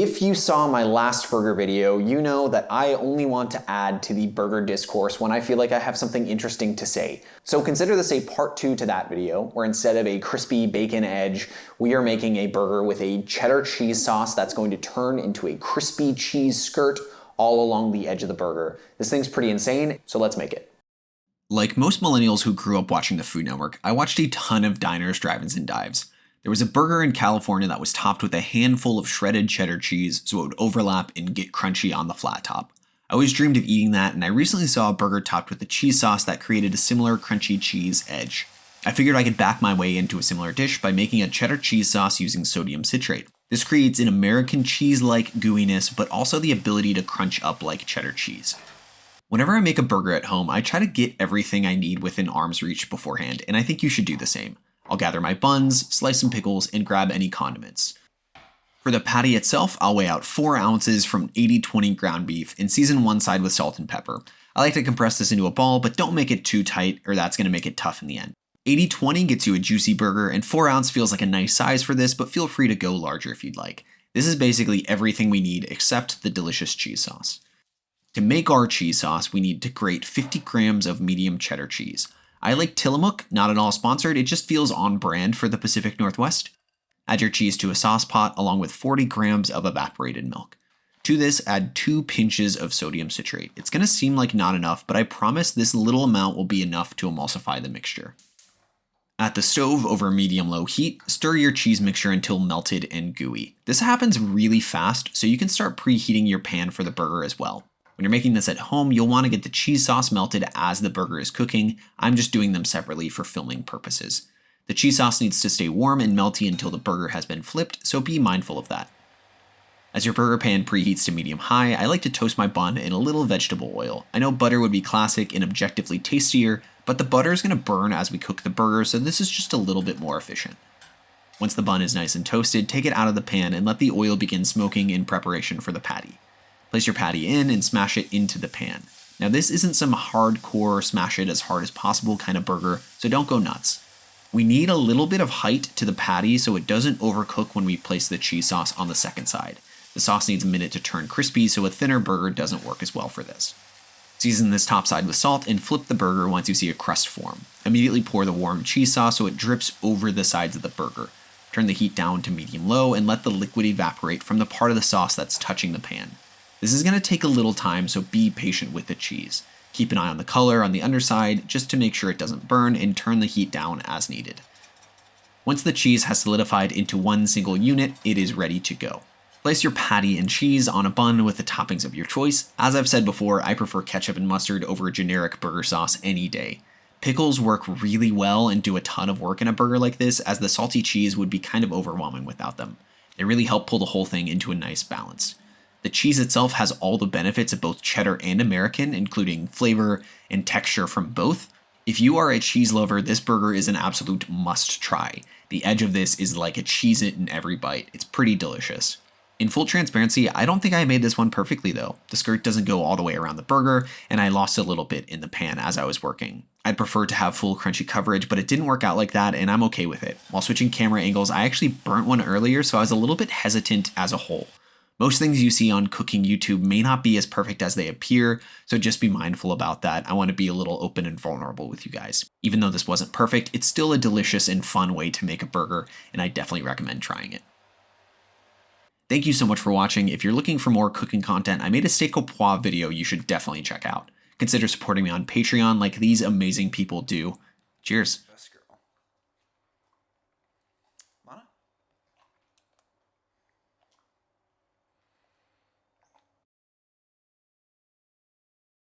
If you saw my last burger video, you know that I only want to add to the burger discourse when I feel like I have something interesting to say. So consider this a part 2 to that video, where instead of a crispy bacon edge, we are making a burger with a cheddar cheese sauce that's going to turn into a crispy cheese skirt all along the edge of the burger. This thing's pretty insane, so let's make it. Like most millennials who grew up watching the Food Network, I watched a ton of diners, drive-ins, and dives. There was a burger in California that was topped with a handful of shredded cheddar cheese so it would overlap and get crunchy on the flat top. I always dreamed of eating that, and I recently saw a burger topped with a cheese sauce that created a similar crunchy cheese edge. I figured I could back my way into a similar dish by making a cheddar cheese sauce using sodium citrate. This creates an American cheese-like gooiness, but also the ability to crunch up like cheddar cheese. Whenever I make a burger at home, I try to get everything I need within arm's reach beforehand, and I think you should do the same. I'll gather my buns, slice some pickles, and grab any condiments. For the patty itself, I'll weigh out 4 ounces from 80-20 ground beef and season one side with salt and pepper. I like to compress this into a ball, but don't make it too tight or that's going to make it tough in the end. 80-20 gets you a juicy burger, and 4 ounce feels like a nice size for this, but feel free to go larger if you'd like. This is basically everything we need except the delicious cheese sauce. To make our cheese sauce, we need to grate 50 grams of medium cheddar cheese. I like Tillamook, not at all sponsored, it just feels on brand for the Pacific Northwest. Add your cheese to a sauce pot along with 40 grams of evaporated milk. To this, add 2 pinches of sodium citrate. It's going to seem like not enough, but I promise this little amount will be enough to emulsify the mixture. At the stove over medium-low heat, stir your cheese mixture until melted and gooey. This happens really fast, so you can start preheating your pan for the burger as well. When you're making this at home, you'll want to get the cheese sauce melted as the burger is cooking. I'm just doing them separately for filming purposes. The cheese sauce needs to stay warm and melty until the burger has been flipped, so be mindful of that. As your burger pan preheats to medium-high, I like to toast my bun in a little vegetable oil. I know butter would be classic and objectively tastier, but the butter is going to burn as we cook the burger, so this is just a little bit more efficient. Once the bun is nice and toasted, take it out of the pan and let the oil begin smoking in preparation for the patty. Place your patty in and smash it into the pan. Now this isn't some hardcore smash it as hard as possible kind of burger, so don't go nuts. We need a little bit of height to the patty so it doesn't overcook when we place the cheese sauce on the second side. The sauce needs a minute to turn crispy, so a thinner burger doesn't work as well for this. Season this top side with salt and flip the burger once you see a crust form. Immediately pour the warm cheese sauce so it drips over the sides of the burger. Turn the heat down to medium-low and let the liquid evaporate from the part of the sauce that's touching the pan. This is going to take a little time, so be patient with the cheese. Keep an eye on the color on the underside just to make sure it doesn't burn, and turn the heat down as needed. Once the cheese has solidified into one single unit, it is ready to go. Place your patty and cheese on a bun with the toppings of your choice. As I've said before, I prefer ketchup and mustard over a generic burger sauce any day. Pickles work really well and do a ton of work in a burger like this, as the salty cheese would be kind of overwhelming without them. They really help pull the whole thing into a nice balance. The cheese itself has all the benefits of both cheddar and American, including flavor and texture from both. If you are a cheese lover, this burger is an absolute must try. The edge of this is like a Cheez-It in every bite. It's pretty delicious. In full transparency, I don't think I made this one perfectly though. The skirt doesn't go all the way around the burger, and I lost a little bit in the pan as I was working. I'd prefer to have full crunchy coverage, but it didn't work out like that, and I'm okay with it. While switching camera angles, I actually burnt one earlier, so I was a little bit hesitant as a whole. Most things you see on cooking YouTube may not be as perfect as they appear, so just be mindful about that. I want to be a little open and vulnerable with you guys. Even though this wasn't perfect, it's still a delicious and fun way to make a burger, and I definitely recommend trying it. Thank you so much for watching. If you're looking for more cooking content, I made a steak au poivre video you should definitely check out. Consider supporting me on Patreon like these amazing people do. Cheers.